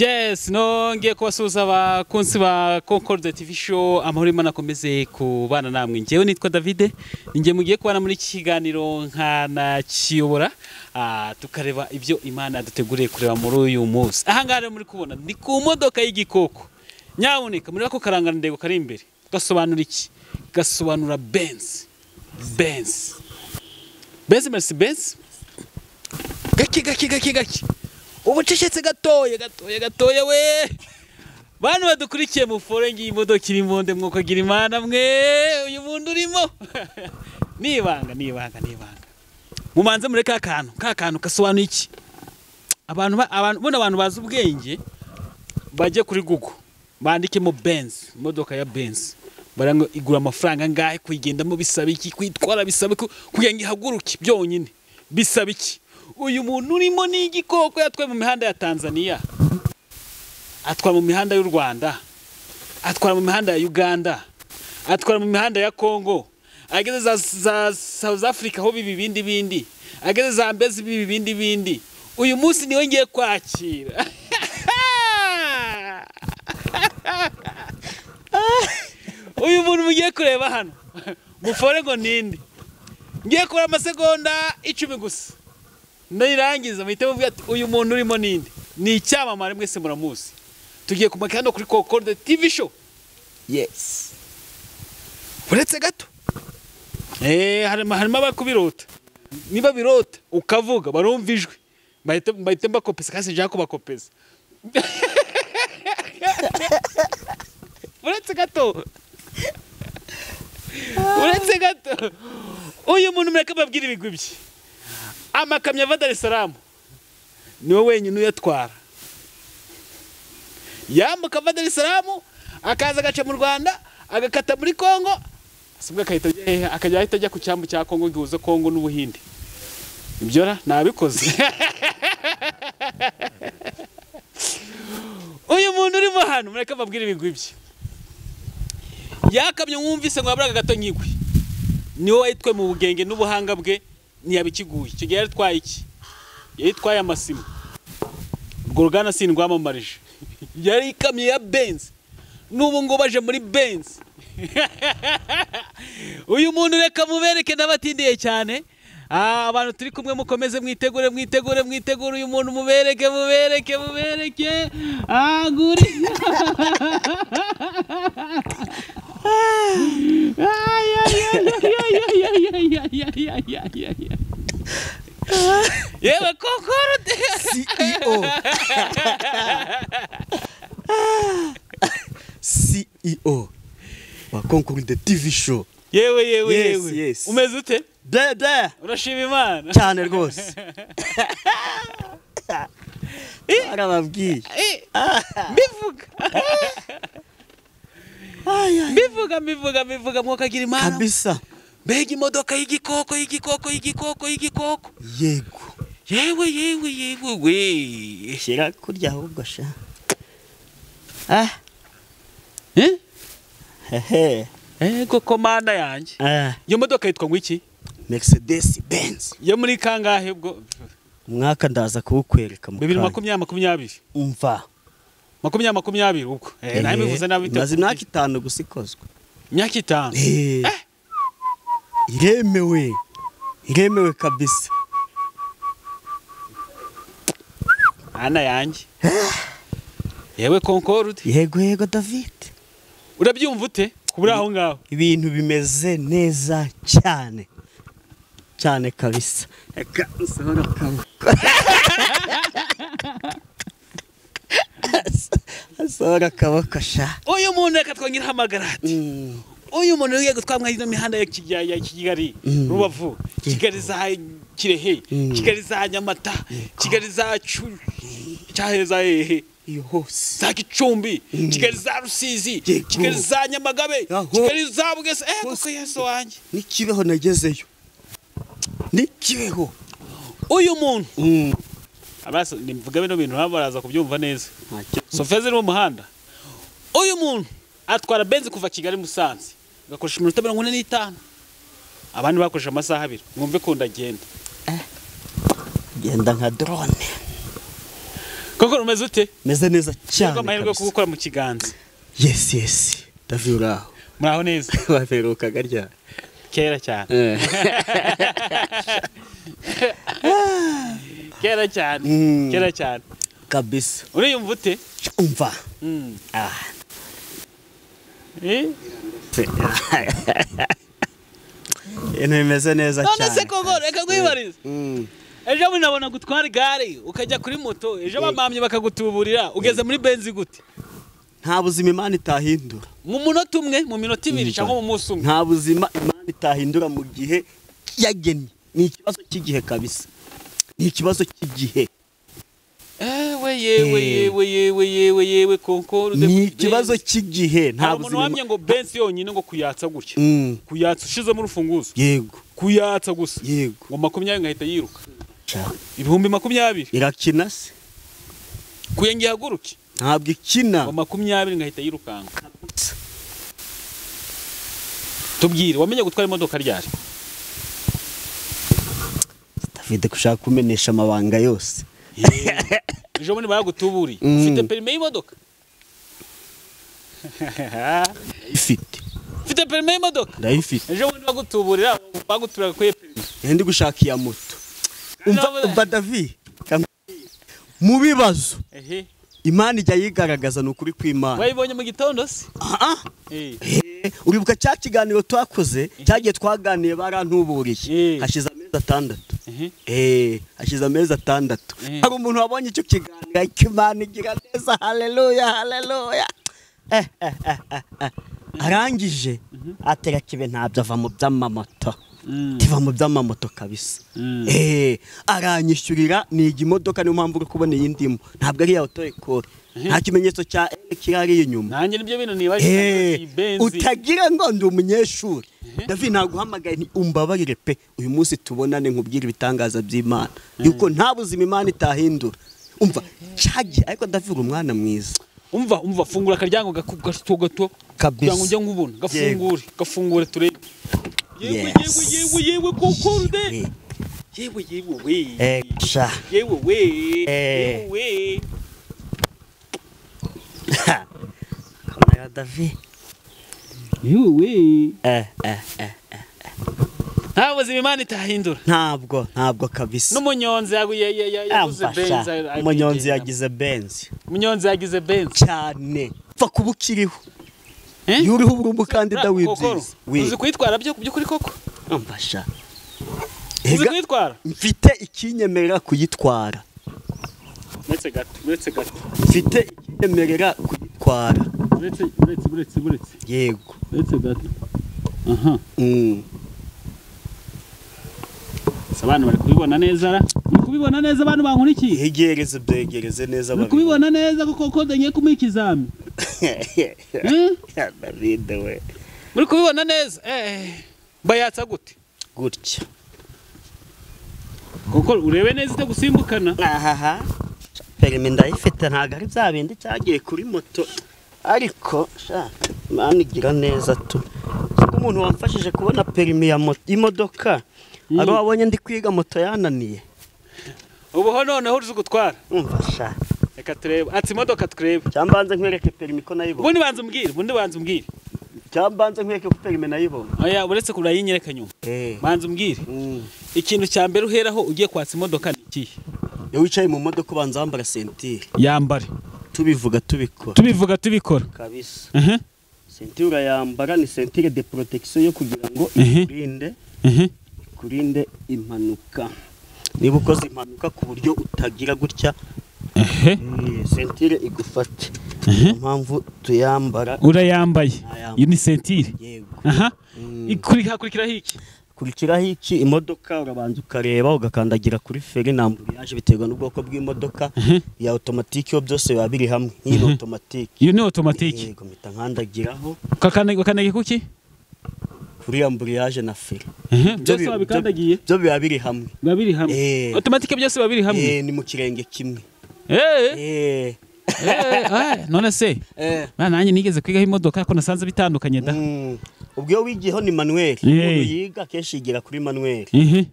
Yes, nongeye kubasuhuza abakunzi ba Concorde TV show, amahoro Imana akomeze kubana namwe. Njyewe nitwa David, njye mugiye kubana muri iki kiganiro nkanakiyobora tukareba ibyo Imana yaduteguriye kureba muri uyu munsi. Aha ngaha muri kubona ni ku modoka y'igikoko. Nyaboneka muri ako karangantego kari imbere. Gasobanura iki? Gasobanura Benz. Benz. Benz Mercedes. Gaki. Ubucecetse gatoya we. Bantu badukurikiye mu forengi y'imodoka iri monde mwokagira Imana mwe uyu muntu urimo. Nibanga. Mumanze muri ka kantu kasobanuye iki? Abantu bazi ubwenge bajye kuri Google. Bandikemo Benz, imodoka ya Benz. Barango igura amafaranga ngahe kuyigendamo bisaba iki, kwitwara bisaba kugira ngo ihaguruke byonyine. Bisaba iki? Uyu muntu urimo ni igikoko yatwaye mu mihanda ya Tanzania, atwara mu mihanda y'u Rwanda, atwara mu mihanda ya Uganda, atwara mu mihanda ya Congo, ageze za South Africa ho bindi, ageze za Mbezi bindi. Uyu munsi niwe ngiye kwakira. Uyu muntu mugiye kureba hano mufore ngo ninde, ngiye kora amasegonda 10 gusa ndayirangiza muhite muvuga ati uyu muntu urimo ninde. Ni icyamamare mwese muramuzi. Tugiye kumakana kuri Concorde TV show. Yes. Uretse gato harimo abakubirota. Niba birota ukavuga barumva ijwi bahite mbakopesa kasi njya kubakopeza. Uretse gato uyu muntu mureke babwira ibigwi bye. Amakamyo ava Dar es Salaam niwe wenyine uyatwara. Yambuka ava Dar es Salaam akaza agaca mu Rwanda agakata muri Congo, asubwe akajya ahita ajya ku cyambu cya Congo gihuza Congo n'Ubuhinde. Ibyo nabikoze. Uyu muntu urimo hano mureke babwira ibigwi bye. Yakamyo mwumvise ngo aburaga gato nyigwe. Niwe wayitwe mu bugenge n'ubuhanga bwe. Ntiyabikiguye cyo gihe yaritwaye iki? Yaritwaye amasima. Urwo rugana sindwamamarije. Yari ikamyo ya Benz. N'ubu ngo baje muri Benz. Uyu muntu reka mubereke n'abatindiye cyane. Abantu turi kumwe mukomeze mwitegure uyu muntu mubereke. Guri. Yewe Concorde CEO wa Concorde TV show. Yewe yes. Umeze ute? Da urashima Imana cyane rwose. Arababwiye Mbivuga mwokagira Imana kabisa. Mbega imodoka y'igikoko. Yewe we. Shira kurya ahubwo sha. Ego komanda yanjye. Iyo modoka yitwa ngwiki? Mercedes Benz. Yo muri kangahe ubwo? Mwaka ndaza kuwukwereka mu 2020. Umva. 2020 ubwo. Naye bivuze nabi bite. Maze imyaka 5 gusikozwe. Imyaka 5. Iremewe kabisa. Ana yanjye. Yewe Concorde. Yego David. Urabyumva ute kubura aho ngaho? Ibintu bimeze neza cyane kabisa. Eka usohora kaboko. Asohora kaboko sha. Uyu muntu reka twongera hamagarati. Uyu muntu ugiye gutwamwa ino mihanda ya Kigali, Rubavu, Kigali za Kirehe, Kigali za Nyamata, Kigali za Cyaheza iyo hose za Gicumbi, Kigali za Rusizi, Kigali za Nyamagabe, Kigali za Bugese. Kuko Yesu wanjye nikibeho nagezeyo. Uyu muntu abaso nimvuga bino bintu baraza kubyumva neza. Sofeze mu muhanda. Uyu muntu atwara Benz kuva Kigali Musanze gakoresha iminota 45. Abandi bakoresha amasaha 2. Mwumve ko ndagenda. Genda nka drone. Koko umeze ute? Meze neza cyane. Yego amahirwe yo kugukora mu kiganza. Yes. David uraho. Muraho neza. Waperuka garya. Kera cyane. Kera cyane. Kabisa. Uriyumva ute? Umva. Bimeze neza cyane. None se koko reka kwibariza. Ejo bundi nabona gutwara igare ukajya kuri moto, ejo bamamye bakagutuburira, ugeze muri benzi gute? Nta buzima Imana itahindura. Mu munota umwe, mu minota ibiri cyangwa mu munsi umwe. Nta buzima Imana itahindura mu gihe yagennye. Ni ikibazo cy'igihe kabisa. Ni ikibazo cy'igihe. Yewe konkoro. Ni ikibazo cy'igihe. Nta buzima. Wamye ngo benzi yonyine ngo kuyatsa gutya. Kuyatsa ushize mu rufunguzo. Yego. Kuyatsa gusa. Yego. Ngo 20 ngahita yiruka. 2020. Irakina se. Kuyengi haguruki. Ntabwo ikina. Ngo 20 ngahita yirukanga. Tubwire wamenye gutwara imodoka ryari? David kushaka kumenesha amabanga yose. Ejo bundi bagutuburi. Ufite permis y'imodoka? Ufite permis y'imodoka? Ndayifite. Ejo bundi bagutuburira baguturaga kwe permis. Ndi gushaka iya moto. Umva David. Mu bibazo. Imana ijya yigaragaza n'ukuri kw'Imana. Wayibonye mu gitondo se? Uribuka cya kiganiro twakoze cyagiye twaganiye barantuburiye hashize amezi 6. Hashize amezi 6. Hari umuntu wabonye icyo kiganiro Imana igira neza. Haleluya. Arangije atera kibe ntabyo ava mu by'amamoto. Tiva mu by'amamoto kabisa. Aranyishyurira ni imodoka niyo mpamvu uri kubona iyi ndimo. Ntabwo ari ya auto ekore. Nta kimenyetso cya kirari inyuma. Nanjye nibyo bintu nibaje benzi. Utagira ngo ndi umunyeshuri. David naguhamagaye ni umbabarire pe. Uyu munsi tubonane nkubwira ibitangaza by'Imana. Yuko nta buzima Imana itahindura. Umva cyagi ariko David umwana mwiza. Umva fungura akaryango gato kabisa. Ngo njye nkubona gafungure turebe. Yewe kokorude. Yewe. Kamera David. Yewe. Nta buzima Imana itahindura. Ntabwo kabisa. N'umunyonzi yaguze benzi. Umunyonzi yagize benzi. Cyane. Pfa kubukiriho. Yuriho umukandida w'ibyiza. Uzi kwitwara byo kuri koko? Ambasha. Uzi kwitwara? Mfite ikinyemerera kuyitwara. Uretse gato. Mfite ikinyemerera kuyitwara. Uretse. Yego. Uretse gato. Aha. Abantu bari kubibona neza abantu bankurikiye. Hegereze neza bari kubibona neza kuko ngiye kumuha ikizami. David we. Muri kubibona neza bayatsa gutya. Kuko urebe neza ite gusimbukana. Permis ndayifite ntago ari bya bindi cyagiye kuri moto. Ariko Imana igira neza tu. Umuntu wamfashije kubona permis ya moto imodoka. Aro wabonye ndi kwiga moto yananiye. Ubuho noneho uzi gutwara. Umva reka turebe ati imodoka turebe. Cyambanze nkwereke permis ko nayibona. Ubundi banza umbwire. Cyambanze nkwereke ko permis nayibona. Oya uretse kurayinyereka nyuma. Banza umbwire. Ikintu cya mbere uheraho ugiye kwatsa imodoka nikihe? Iyo wicaye mu modoka ubanza wambara sentire. Yambare. Tubivuga tubikora. Kabisa. Sentire yambara ni sentire de protection yo kugira ngo kurinde impanuka. Niba ukoze impanuka ku buryo utagira gutya. Sentire igufate. Impamvu tuyambara. Urayambaye. Iyo ni sentire. Yego. Kurikiraho iki imodoka urabanza ukareba ugakandagira kuri feri n'amburiyaje biterwa n'ubwoko bw'imodoka ya automatique yo byose biba biri hamwe. Iyi ni automatique. Iyo ni automatique. Yego mpita nkandagiraho. Ukandagiye kuki? Kuri amburiyaje na feri. Byose babikandagiye. Byo biba biri hamwe. Automatique byose biba biri hamwe. Ni mu kirenge kimwe. None se nanjye nigeze kwigaho imodoka ko nasanze bitandukanye da. ubwo iyo wigiyeho ni manuel umuntu yiga kenshi yigira kuri manuel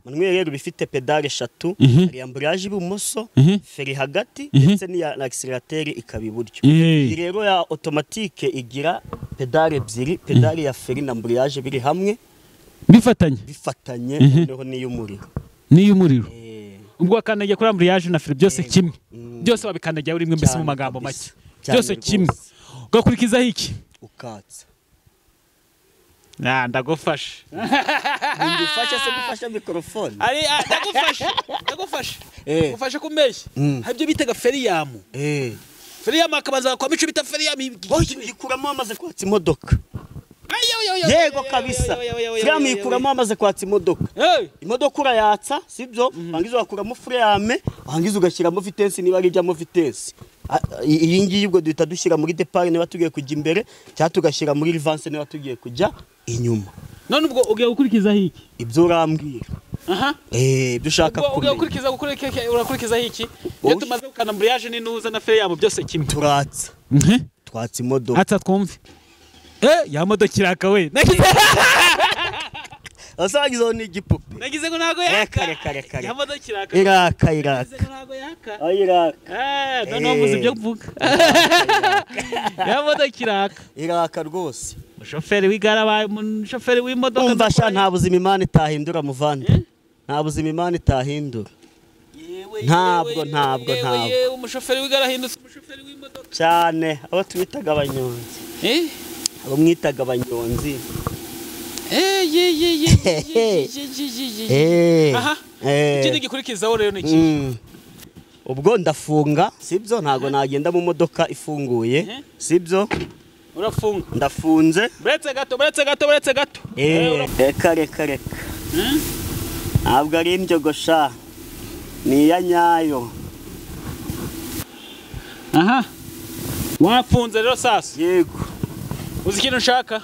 manuel rero bifite pedale 3 hari ambrage ibumoso feri hagati ndetse n'iya accelerateri ikaba iburyo rero ya automatique igira pedale 2 pedale ya feri na ambrage biri hamwe bifatanye noneho n'iy'umuriro ubwo akandagiye kuri ambrage na feri byose kimwe byose babikandagiye uri mbese mu magambo make byose kimwe ugakurikizaho iki ukatsa ndagufasha ndufasha se gufasha mikrofone ari ndagufasha ufasha kumeshya habyo bitaga feriyamu feriyamu akabanza kwa mico bita feriyamu yikuramo amaze kwatsa imodoka yego kabisa feriyamu yikuramo amaze kwatsa imodoka imodoka urayatsa sibyo wangiza wakuramo feriyamu wangiza ugashyiramo vitesse niba ari byamo vitesse iyi ngiyi ubwo duhita dushyira muri depart niba tugiye kujya imbere cyangwa tugashyira muri reverse niba tugiye kujya inyuma none ubwo ugiye gukurikiza hiki ibyo urambwira ibyo ushaka ugiye urakurikiza hiki iyo tumaze gukana ambrage n'inuza na feriyamu byose kimwe turatsa twatsa imodoka hatsa twumve ya modoka iraka we asagizo ni igipupe nagize ngo nago yaka kare ya modoka iraka iraka nago yaka iraka none muzi byo kuvuga ya modoka iraka rwose umushoferi w'igara umushoferi w'imodoka umva nta buzima Imana itahindura muvande nta buzima Imana itahindura ntabwo umushoferi w'igara hindutse umushoferi w'imodoka cyane abo twitaga abanyonzi abo mwitaga abanyonzi ikindi gikurikizaho rero ni iki ubwo ndafunga sibyo ntago nagenda mu modoka ifunguye sibyo urafunga ndafunze buretse gato reka ntabwo ari indyogo ni iya nyayo wafunze rero sasa yego uzi ikintu nshaka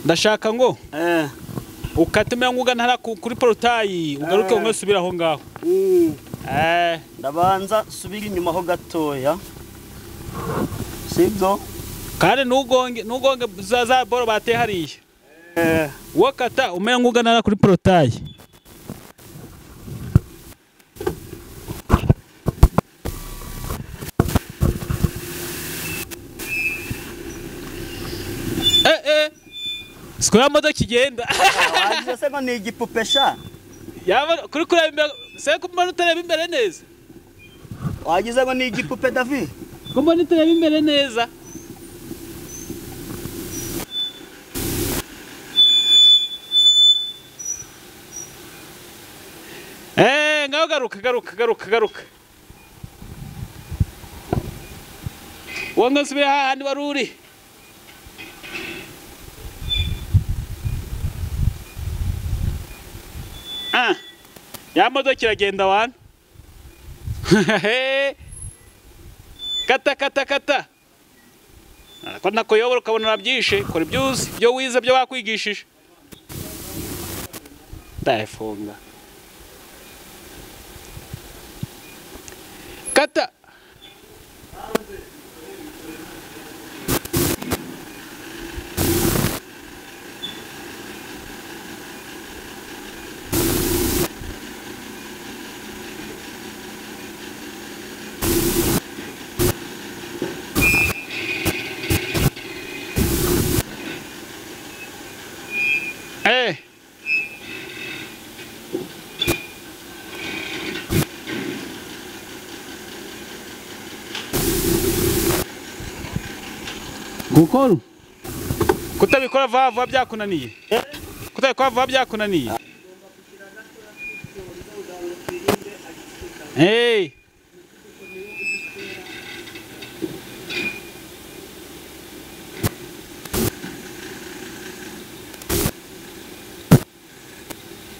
ndashaka ngo ukate mirongo ugana kuri porutayi ugaruke umwe usubira aho ngaho ndabanza subira inyuma ho gatoya sibyo kandi nugonge za boro bateye hariya wakata umengo ugana kuri porutayi Sikoya modoka igenda wagize se ngo ni igipupe yaba kuri imbere se kumana utareba imbere neza wagize ngo ni igipupe David kumana utareba imbere neza ngaho garuka wanga subira hahandi waruri ya modoka iragenda wana kata ko nakuyobora ukabona urabyishe kora ibyuzi byo wize byo bakwigishije ndayifunga kata gukora kutabikora vuba byakunaniye kutabikora vuba byakunaniye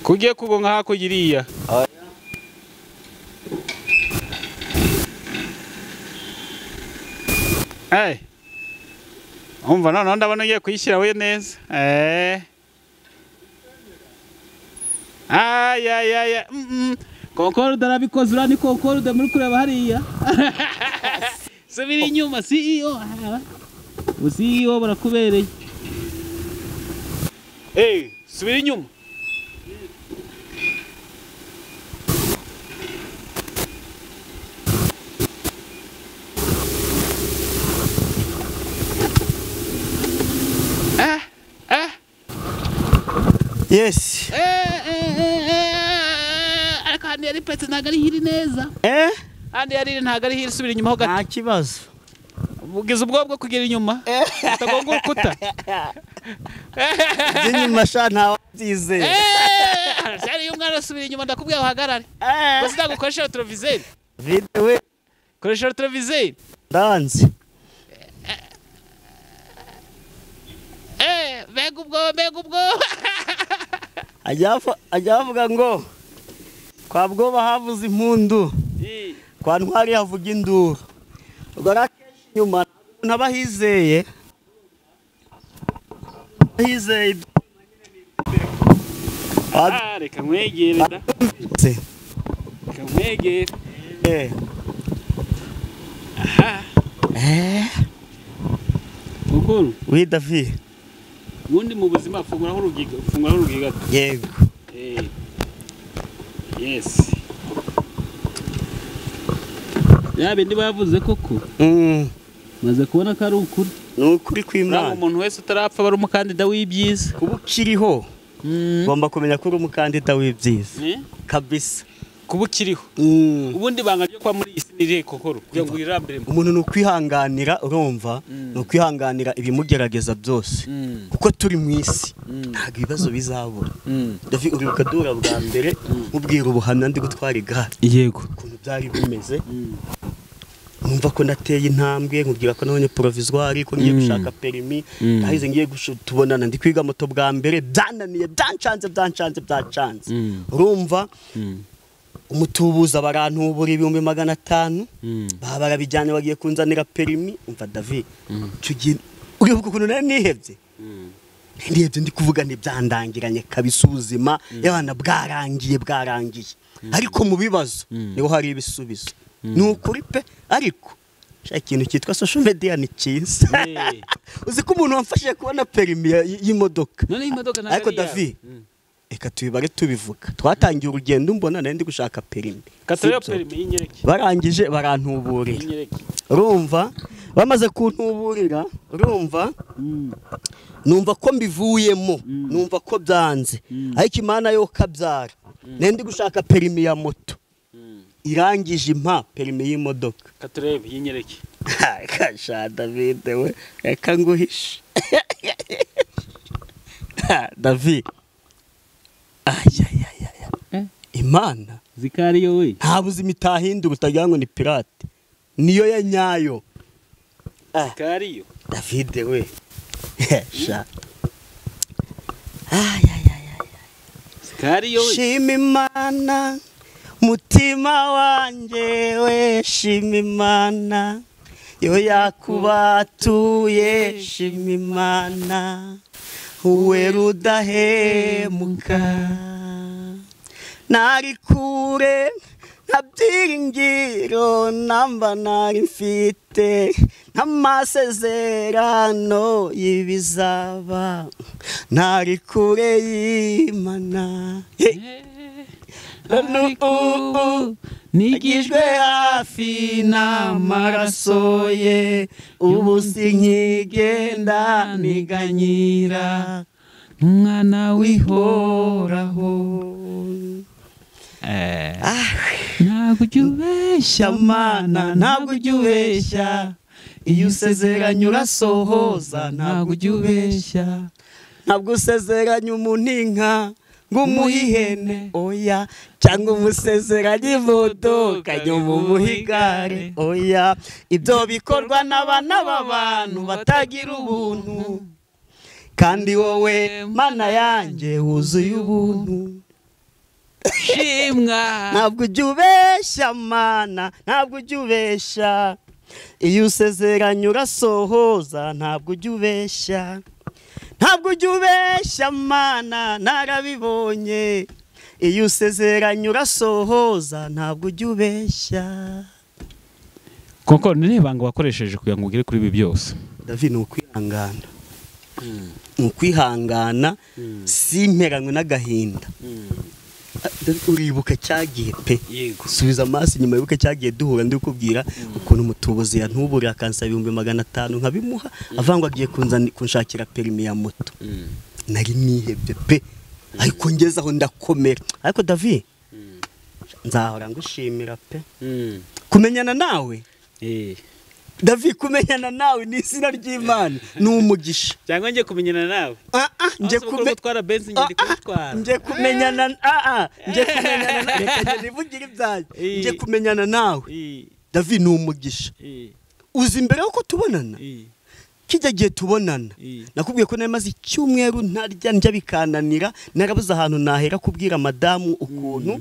kugiye kugonga hakurya iriya umva none ndabona ugiye kuyishyira we neza kokoro darabikoze urani kokoro da muri kureba hariya subira inyuma CEO CEO barakubereye subira inyuma. Yes. Ariko handi yari petse ntago ari hiri neza. Handi yari ntago ari hiri, subira inyuma ho gato. Nta kibazo. Ugize ubwoba bwo kugera inyuma. Utagonga urukuta. Inyuma sha ntawabyize. Sari umwana subira inyuma ndakubwiye uhagarare. Basi ndagukoresha televiziyo. Video. Koresha televiziyo. Danze. Bega ubwo. Ajya avuga ngo kwa bwoba havuze impundu. Kwa ntwari havuga induru. Ubwo rakesh nyuma nabahizeye. Hizeye. Reka mwegere da. Reka mwegere. Ukuru. Oui David. Ubundi mu buzima funguraho urugiga. Yego. Yes. Bindi bavuze koko. Maze kubona ko ari ukuri. Nukuri kw'Imana. Umuntu wese utarapfa bari umukandida w'ibyiza. Kuba ukiriho. Ngomba kumenya ko uri umukandida w'ibyiza. Kabisa. Kuba ukiriho. Ubundi banga ryo kwa muri isi nire kokoro kugira ngo irambere. Umuntu no kwihanganira urumva, no kwihanganira ibimugerageza byose. Kuko turi mu isi. Ntago ibibazo bizabura. David uri ukadura bwa mbere mubwira ubuhamya ndi gutwara igare. Yego. Ukuntu byari bimeze. Numva ko nateye intambwe nkubwira ko nabonye provisoire ko ngiye gushaka permis ndahize ngiye tubonana ndi kwiga moto bwa mbere byananiye byancanze urumva umutubuza barantubura 500 barabijyanye bagiye kunzanira permis umva David tugiye uribuka ukuntu nari nihebye ndi kuvuga ni byandangiranye kabisa ubuzima y'abana bwarangiye ariko mu bibazo niho hari ibisubizo nukuri pe ariko ikintu cyitwa social media ni cyiza uzi ko umuntu wamfashije kubona permis y'imodoka ariko David eka tubibare tubivuga twatangiye urugendo mbona nari ndi gushaka permis y'inyereke barangije barantuburira urumva bamaze kuntuburira urumva numva ko mbivuyemo numva ko byanze ariko Imana yo kabyara nari ndi gushaka permis ya moto irangije impa permis y'imodoka katurebe y'inyereke kasha David we reka nguhishe David Imana zikariyo we nta buzima itahinduka utagira ngo ni pirate niyo ya nyayo zikariyo David we sha zikariyo we shima Imana mutima wanje we shima Imana yo yakubatuye shima Imana uwe rudahemuka nari kure ntabyiringiro namba nari mfite nk'amasezerano y'ibizaba nari kure y'Imana nigijwe hafi n'amaraso ye ubu sinkigenda niganyira umwana w'ihoraho ntabwo ujya ubeshya Mana ntabwo ujya ubeshya iyo usezeranye urasohoza ntabwo ujya ubeshya ntabwo usezeranye umuntu inka ngumuhihene oya cyangwa umusezeranye imodoka nyuma umuhigare oya ibyo bikorwa n'abana b'abantu batagira ubuntu kandi wowe Mana yanjye wuzuye ubuntu shimwa ntabwo ujya ubeshya Mana ntabwo ujya ubeshya iyo usezeranye urasohoza ntabwo ujya ubeshya ntabwo ujya ubeshya Mana narabibonye iyo usezeranye urasohoza ntabwo ujya ubeshya koko nireba ngo wakoresheje kugira ngo ugere kuri ibi byose David ni ukwihangana ukwihangana simperanywe n'agahinda. Uribuka cyagiye pe subiza amaso inyuma yuko cyagiye duhura ndi kubwira ukuntu umutubuzi yantuburira akansaba 500 nkabimuha avangwa agiye kunshakira perimi ya moto. Nari nihebye pe ariko ngeze aho ndakomera. Ariko David nzahora ngushimira pe kumenyana nawe. David kumenyana nawe ni izina ry'Imana n'umugisha. Cyangwa nje kumenyana nawe? Nje gutwara Benz nje ndikutwara. Nje kumenyana nje kumenyana reka nivugira ibyanjye. Nje kumenyana nawe. David n'umugisha. Uzi imbere yuko tubonana? Kijya gihe tubonana nakubwiye ko namaze icyumweru ntarya njya bikananira narabuze ahantu nahera kubwira madamu ukuntu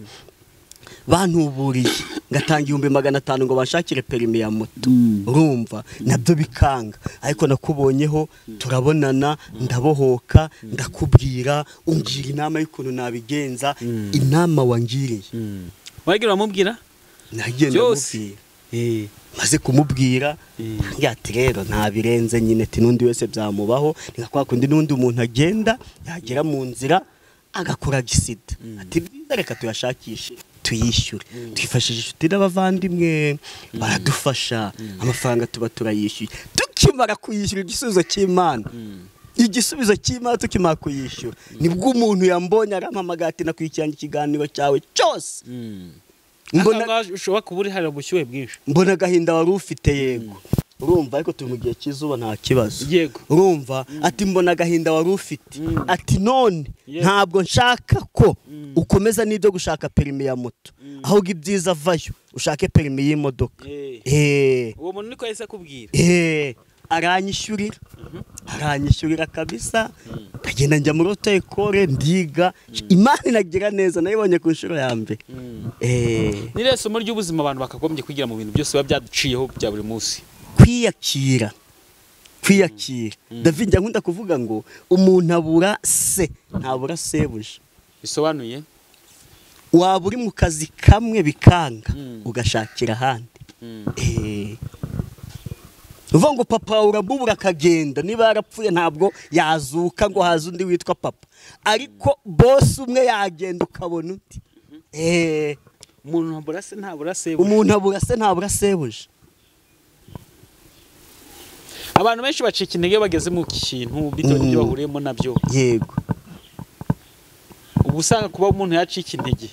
bantuburiye ngatanga 500 ngo banshakire perimi ya moto. Urumva nabyo bikanga ariko nakubonyeho turabonana ndabohoka ndakubwira ungira inama y'ukuntu nabigenza. Inama wangiriye wagira wamubwira nagenda mubwira maze kumubwira yati rero ntabirenze nyine ati nundi wese byamubaho nikakwa kundi nundi umuntu agenda yagera mu nzira agakora gisida ati reka tuyashakishe tuyishyure twifashije inshuti n'abavandimwe baradufasha amafaranga tuba turayishyuye. Tukimara kuyishyura igisubizo cy'Imana igisubizo cy'Imana tukimara kuyishyura nibwo umuntu yambonye arampamagara ati nakwikiranye ikiganiro cyawe cyose. Mbona ushobora kuburi hari ubushyuhe bwinshi. Mbona gahinda wari ufite yego. Urumva ariko turi mu gihe cy'izuba nta kibazo. Yego. Urumva ati mbona gahinda wari ufite. Ati none ntabwo nshaka ko ukomeza n'ibyo gushaka perimi ya moto. Ahubwo ibyiza vayo ushake perimi y'imodoka. Uwo muntu niko yahise akubwira. Aranyishyurira kabisa. Kagenda njya muri auto école ndiga. Imana inagira neza nayibonye ku nshuro ya mbere. Ni reso muri ry'ubuzima abantu bakagombye kugira mu bintu byose biba byaduciyeho bya buri munsi. Kwiyakira. David nkunda kuvuga ngo umuntu abura se ntabura sebuje. Bisobanuye waba uri mu kazi kamwe bikanga ugashakira ahandi. Uvuga ngo papa urabubura akagenda niba yarapfuye ntabwo yazuka ngo haza undi witwa papa ariko boss umwe yagenda ukabona uti umuntu abura se ntabura sebuje. Umuntu abura se ntabura sebuje. Abantu benshi bacika intege bageze mu kintu bitewe n'ibyo bahuriyemo nabyo. Yego. Ubusanga kuba umuntu yacika intege.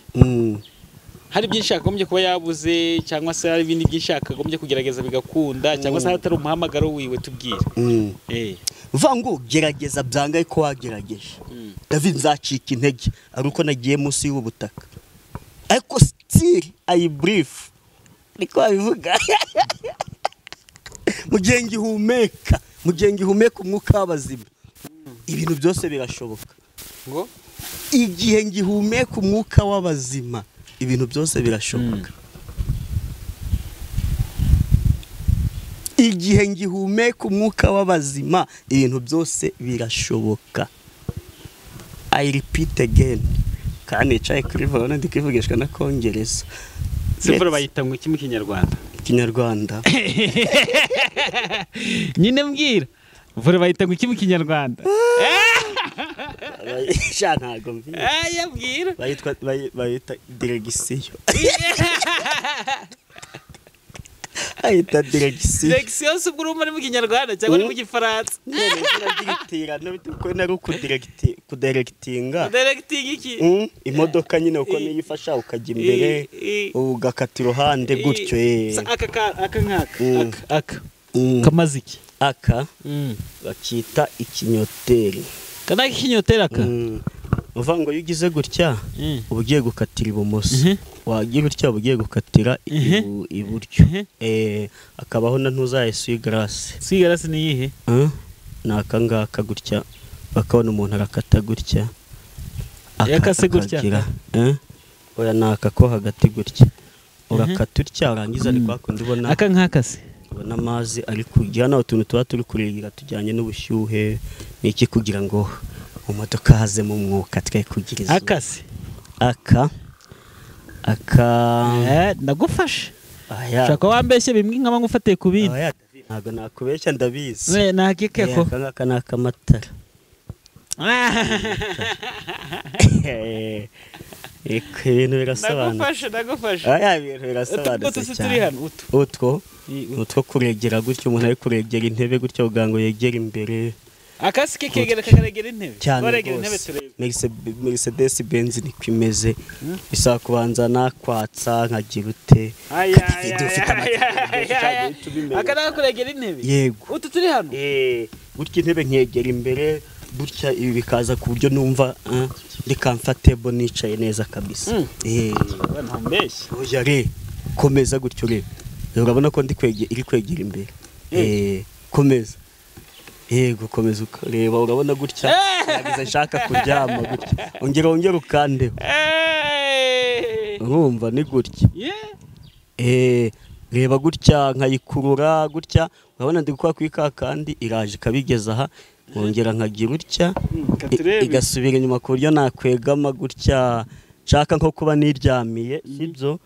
Hari byinshi akagombye kuba yabuze cyangwa se hari ibindi byinshi akagombye kugerageza bigakunda cyangwa se hatari umuhamagaro wiwe tubwire. Uvuga ngo gerageza byanga ariko wagerageje. David nzacika intege ari uko nagiye munsi y'ubutaka. Ariko still I breathe. Niko bivuga. Mugengi humeka umwuka w'abazima. Ibintu byose birashoboka. Ngo igihe ngihumeka umwuka w'abazima ibintu byose birashoboka. Igihe ngihumeka umwuka w'abazima ibintu byose birashoboka. I repeat again. Kandi cyaye kuri vorone ndikivugishwa na Kongereza. Sefora bayita ngo iki mu Kinyarwanda? Kinyarwanda. Nyine mbwira. Vore bayita ngo iki mu Kinyarwanda? Ntago mbwira. Yabwira. Bayita diregisiyo. Ayita diregisiyo. Diregisiyo se ubwo muri mu Kinyarwanda cyangwa ni mu Gifaransa? None ziragiritira nabituko nari kudirectinga. Directing iki? Imodoka nyine uko niyifasha ukajya imbere ugakata iruhande gutyo aka kamaziki aka bakita ikinyoteri. Kana ikinyoteri aka uvuga ngo yugize gutya ubugiye gukatira ibumoso wagira gutya ubugiye gukatira iburyo akabaho na ntuzaye suigrase ni yihe nakangaka gutya bakabona umuntu arakata gutya yakase gutya oya nakako hagati gutya urakata utya urangiza ari kwakundi ubona aka nkakase ubona amazi ari kujya naho tuntu tuba turi kurigira tujyanye n'ubushyuhe niki kugira ngo umodoka haze mu mwuka twe kugiriza akase aka ndagufasha shaka wambeshye bimwe nkaba ngufatiye ku bindi ntago nakubeshya ndabizi nagikeko aka ni akamatara ibintu birasobanutse ndagufashe ibintu birasobanutse cyane utwo kuregera gutyo umuntu ari kuregera intebe gutyo kugira ngo yegere imbere akasi kegera kakaregera intebe baregera intebe turebe Mercedes Benz niko imeze isa kubanza nakwatsa nkagira ute akana kuregera intebe yego utu turi hano gutyo intebe nkegera imbere gutya ibi bikaza ku buryo numva ndi comfortable nicaye neza kabisa ntambeshye oya re komeza gutyo re urabona ko ndi kwegera imbere komeza yego komeza ukareba urabona gutya nagize nshaka kuryama gutya ongera ukandeho urumva ni gutya reba gutya nkayikurura gutya urabona ndi gukora kuri kandi iraje kabigeza aha ngongera nkagira utya igasubira inyuma ku buryo nakwegama gutya nshaka nko kuba niryamiye sibyo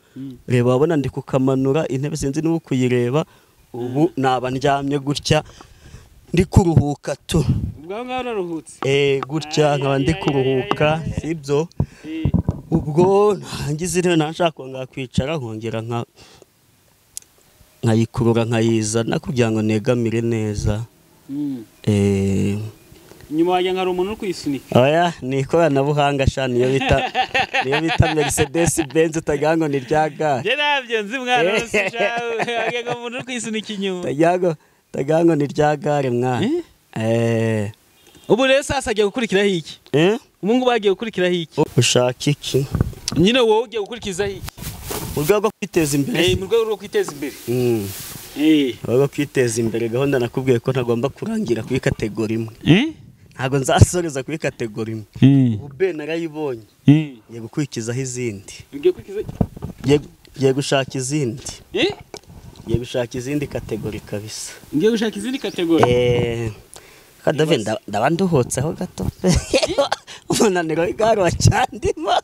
reba wabona ndi kukamanura intebe sinzi n'ubu kuyireba ubu naba ndyamye gutya ndi kuruhuka tu ubwo ngaho naruhutse gutya nkaba ndi kuruhuka sibyo ubwo ntangize rero nashaka ngakwicara nkongera nkayikurura nkayizana kugira ngo negamire neza nyuma wajya nkari umuntu uri kuyisunika oya ni ikoranabuhanga sha niyo bita Mercedes Benz utagira ngo ni rya gare je nabyo nzi mwana wese shawe wajya ngo umuntu uri kuyisunika inyuma utagira ngo ni rya gare mwana ubu rero sasa agiye gukurikiraho iki umungu bagiye gukurikiraho iki ushaka iki nyine wowe ugiye gukurikizaho iki mu rwego rwo kwiteza imbere mu rwego rwo kwiteza imbere rwo kwiteza imbere gahunda nakubwiye ko ntagomba kurangira kuri kategori imwe ntabwo nzasoreza kuri kategori imwe ubu be narayibonye ngiye gukurikizaho izindi ngiye gushaka izindi ngiye gushaka izindi kategori kabisa ngiye gushaka izindi kategori kadave ndaba nduhotseho gato umunaniro w'igare wacandima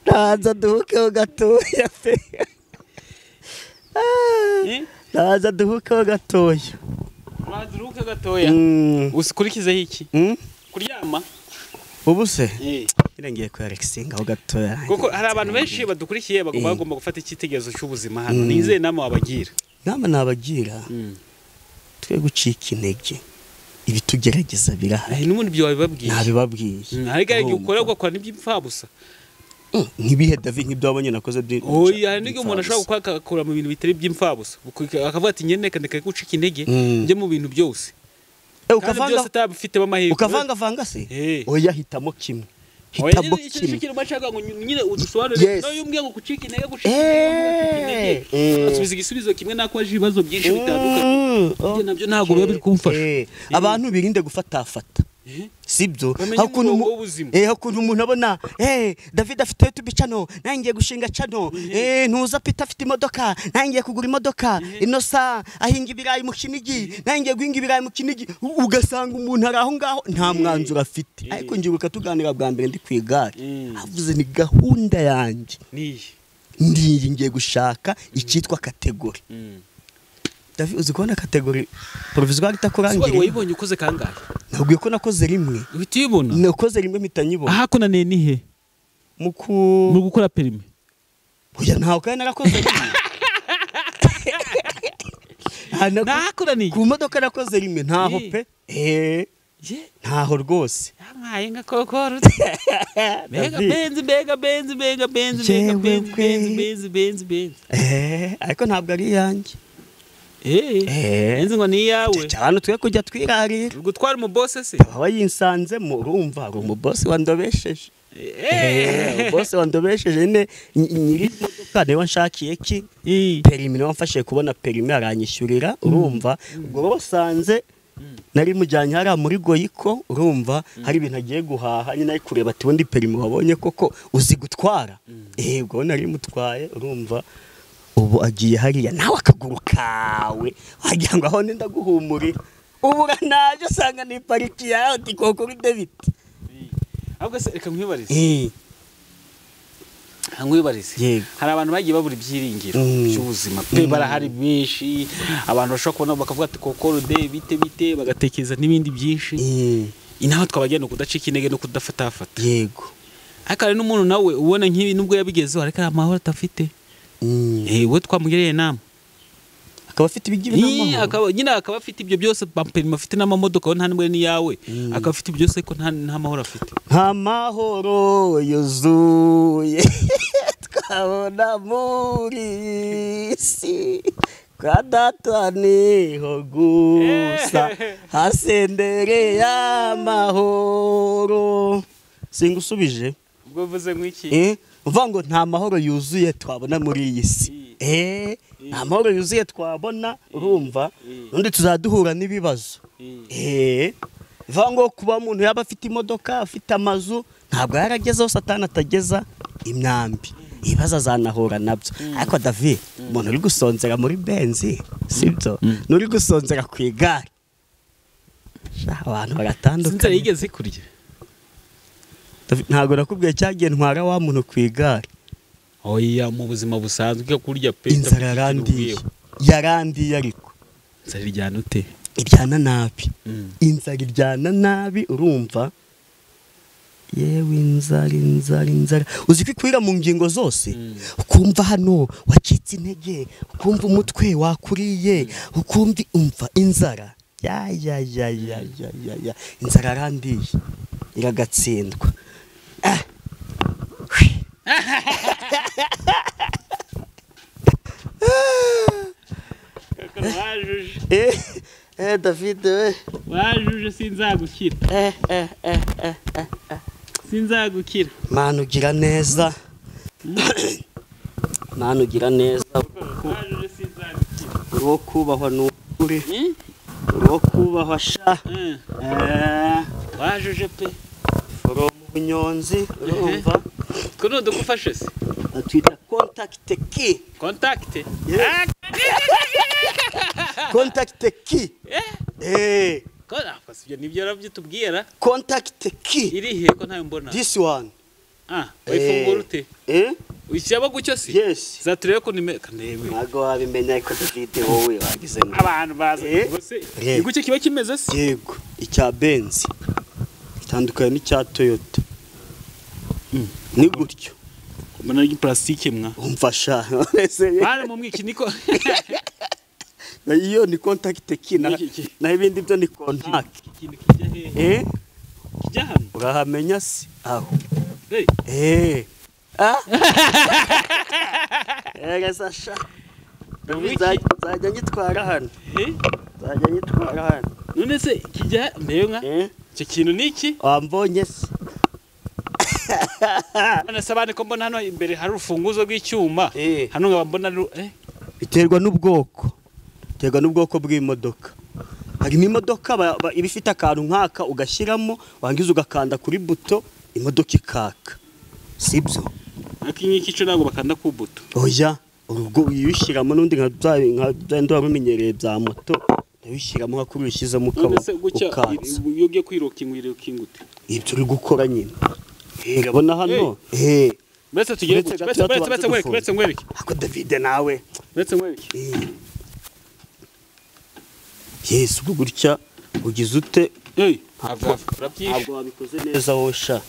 ndaza duhukeho gatoya pe ndaza duhukeho gatoya waduruka gatoya usikurikizeho iki kuryama ubu se ngiye ku Alexinga ho gatoya kuko hari abantu benshi badukurikiye bagomba gufata icyitegerezo cy'ubuzima hano nizeye nama wabagira nabagira twe gucika intege ibitugerageza birahari n'ubundi byo wabibabwiye nabibabwiye ariko igihe ukora ugakora n'iby'ipfabusa nkibihe David nk'ibyo wabonye nakoze oya nige umuntu ashobora gukora mu bintu bitari by'imfabusa akavuga ati nyene ndeka gucika intege nje mu bintu byose ukavanga utabifite bamahirwe ukavanga se oya hitamo kimwe hitamo kimwe kiri mashaka ngo nyine udusobanure no yumbwiye ngo gucika intege asubiza igisubizo kimwe nako aje ibibazo byinshi bitandukanye nabyo ntago biba biri kumfasha abantu birinde gufatafata sibyo hakuntu umuntu abona David afite YouTube channel nangiye gushinga channel ntuza Peter afite imodoka nangiye kugura imodoka inosa ahinga ibirayi mu Kinigi nangiye guhinga ibirayi mu Kinigi ugasanga umuntu ari aho ngaho nta mwanzuro afite ariko ngibuka tuganira bwa mbere ndi kwigare avuze ni gahunda yanjye ngiye gushaka icyitwa kategori David uzi kubona kategori provisoire itakurangira wayibonye ukoze kangahe nabwiye ko nakoze rimwe uhitibona nakoze rimwe mitanyibona aha kunaniye ni he mu gukora perime oya ntaho kandi narakoze rimwe nakunaniye ku modoka nakoze rimwe ntaho pe ntaho rwose yamwaye nka kokoro benzi ariko ntabwo ari yanjye enzi ngo ni yawe cyane twe kujya twirarira gutwara mu boss se aho yinsanzemo urumva ari mu boss wandobesheje boss wandobesheje ne nyiri modoka niwe nshakiye ki perimi niwe mfashe kubona perimi aranyishyurira urumva ubwo basanze nari mujyanye hari muri Goyiko urumva hari ibintu agiye guhaha nyine ari kureba ati undi perimi wabonye koko uzi gutwara ubwo nari mutwaye urumva ubu agiye hariya nawe akaguru kawe wagira ngo aho nenda guhumurira ubu naje usanga ni pariki yawe ati koko uri David ahubwo se reka nkwibarize nkwibarize Yego. hari abantu bagiye babura ibyiringiro by'ubuzima pe barahari benshi abantu bashobora kubona bakavuga ati kokorode bite bagatekereza n'ibindi byinshi inaho twabagenda kudacika intege no kudafatafata yego ariko hari n'umuntu nawe ubona nk'ibi nubwo yabigezeho ariko amahoro atafite we twamugereye nama akaba afite ibigibi n'amahoro nyine akaba afite ibyo byose perimi afite n'amamodoka nta n'imwe n'iyawe akaba afite byose ariko nta mahoro afite nta mahoro yuzuye twabona muri isi kwa data niho gusa hasendereye amahoro singusubije ubwo vuze nk'iki uvuga ngo nta mahoro yuzuye twabona muri iyi si nta mahoro yuzuye twabona urumva undi tuzaduhura n'ibibazo uvuga ngo kuba umuntu yaba afite imodoka afite amazu ntabwo yaragezeho satani atageza imyambi ibibazo azanahura nabyo ariko David umuntu uri gusonzera muri benzi sibyo n'uri gusonzera ku igare abantu bagatandukanye sinzara yigeze kurya ntabwo nakubwiye cyagiye ntwara wa muntu ku igare oya mu buzima busanzwe kurya pe inzara yarandiye ariko inzara iryana ute iryana nabi inzara iryana nabi urumva yewe inzara uzi ko ikwira mu ngingo zose ukumva hano wacitse intege ukumva umutwe wakuriye ukumva inzara ya inzara arandiye iragatsindwa David wajuje sinzagukira sinzagukira Mana ugira neza Mana ugira neza wajuje sinzagukira uwo kubahwa n'ukuri uwo kubahwa sha wajuje pe from Bunyonzi urumva ko dugufashe se twita contact key contact key Ibyo nibyo rabyitubwira contact key iri he ko ntayo mbona this one wayifungura ute wishyaba gucyo si yes zaturebe ko kanebe ntago wabimenya ko dufite wowe wagize abantu baza bose igucyo kiba kimeze se yego icya Benz itandukanye n'icya Toyota ni gutyo mbona ari plastique mwa umfasha bana mu mwiki niko iyo ni contact key na ibindi byo ni contact ikintu kijya he kijya hano urahamenya se aho gasasha zajya nyitwara hano none se kijya mbere nka icyo kintu niki wambonye se none sabane ko mbona hano imbere hari urufunguzo rw'icyuma hano nkaba mbona biterwa n'ubwoko bw'imodoka hari n'imodoka iba ifite akantu nk'aka ugashyiramo wangiza ugakanda kuri buto imodoka ikaka sibyo ariko iki cyo ntabwo bakanda ku buto oya ubwo uyishyiramo n'undi nka bya bimenyereye bya moto ndabishyiramo nka kuri ushyizemo ukatsa iyo ugiye kwirokinga ute ibyo uri gukora nyine urabona hano mbese tugiye mbese nkwereke ako David nawe mbese nkwereke Yesu gutya ugize ute ntabwo wabikoze neza wowe sha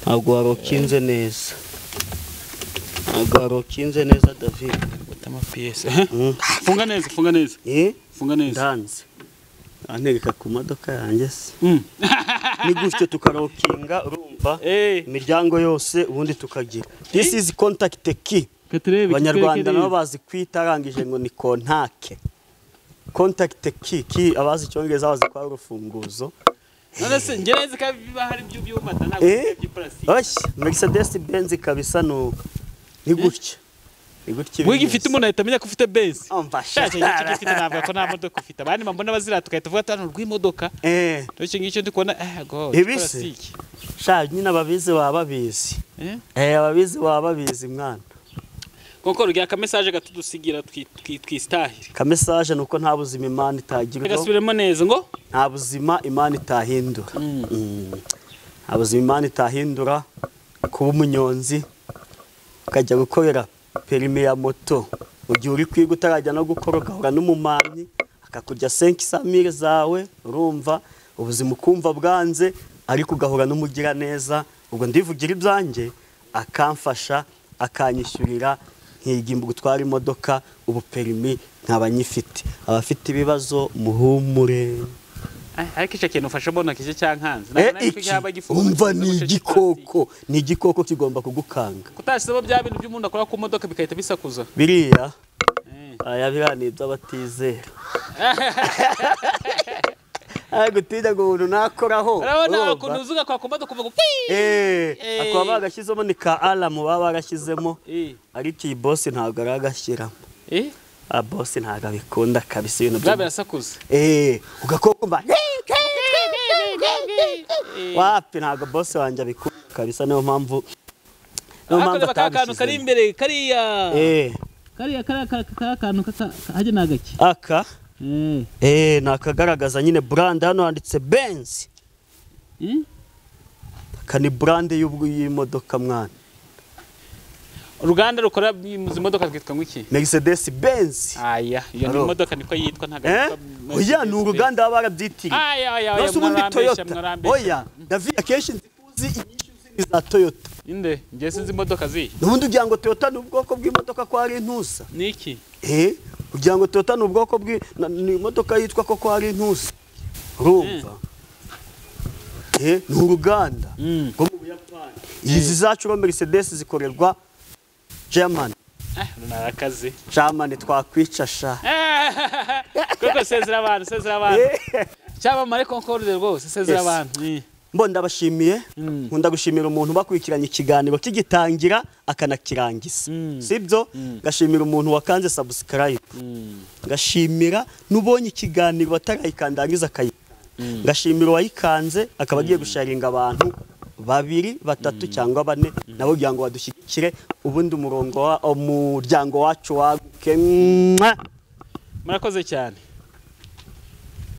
ntabwo warokinze neza David utama PS funga neza ndanze antegeka ku modoka yanjye se ni gutyo tukarokinga urumva imiryango yose ubundi tukagira this is contact key abanyarwanda nabo bazi kwita arangije ngo ni kontake contact key abazi icyongereza bazi kwa urufunguzo none se ngereze ka biba hari by'ubyuma ntabwo by'iplastique Mercedes Benz kabisa no ni gutyo Wigi mfite umuntu ahita amenya ko ufite Benz. Umfasha. Ufite ntabwo ko nta modoka ufite. Abandi mbona bazirata ukahita uvuga ati rw'imodoka. Nicyo ngicyo ndi kubona plastique. Sha nyina babizi wababizi. Ababizi wababizi mwana. Koko rugiye ka message gatudusigira twistahire. Ka message nuko nta buzima Imana itagira. Gasubiremo neza ngo nta buzima Imana itahindura. Nta buzima Imana itahindura kuba umunyonzi ukajya gukorera perime ya moto mu gihe uri kwiga utarajya no gukora ugahura n'umumamyi akakujya 500,000 zawe urumva ubuzima ukumva bwanze ariko ugahura n'umugira neza ubwo ndivugira ibyanjye akamfasha akanyishyurira nkigimba gutwara imodoka ubu perimi nkabanyifite abafite ibibazo muhumure ariko icyo kintu ufashe mbona kije cyankanze umva ni igikoko kigomba kugukanga kutashyizemo bya bintu by'umuntu akora ku modoka bikahita bisakuza biriya aya birani by'abatizera gutinya ngo umuntu nakoraho urabona ukuntu uzuga kwa kumodoka kuvuga akaba bagashyizemo ni ka alamu baba bagashyizemo ariko iyi boss ntabwo aragashyiramo boss ntabwo abikunda kabisa ibintu bya birasakuza ugakoko mba wapi ntabwo boss wanjye abikunda kabisa niyo mpamvu akantu kari imbere kariya akantu haje nagaki aka nakagaragaza nyine brand hano handitse Benz kani brand y'imodoka mwana uruganda rukora izi modoka twitwa ngwiki Mercedes Benz aya iyo ni imodoka niko yitwa ntaga oya ni uruganda baba barabyitiriye aya ubundi Toyota oya David akenshi nzifuzi inyishu za Toyota inde ngiye sinzi imodoka zi nubundi ugira ngo Toyota ni ubwoko bw'imodoka ko ari intusa niki ugira ngo Toyota ni ubwoko ni imodoka yitwa ko ari intusa urumva ni uruganda rwo mu Buyapani izi zacu ro Mercedes zikorerwa German narakaze German twakwicasha koko sezera abantu cyaba mare Concorde rwose sezera abantu mbo ndabashimiye nkunda gushimira umuntu bakurikiranye ikiganiro kigitangira akanakirangiza sibyo gashimira umuntu wakanze subscribe gashimira nubonye ikiganiro batarayikandangiza gashimira wayikanze akaba agiye gusharinga abantu 2 3 cyangwa 4 nabo kugira ngo badushyikire ubundi umuryango wacu waguke murakoze cyane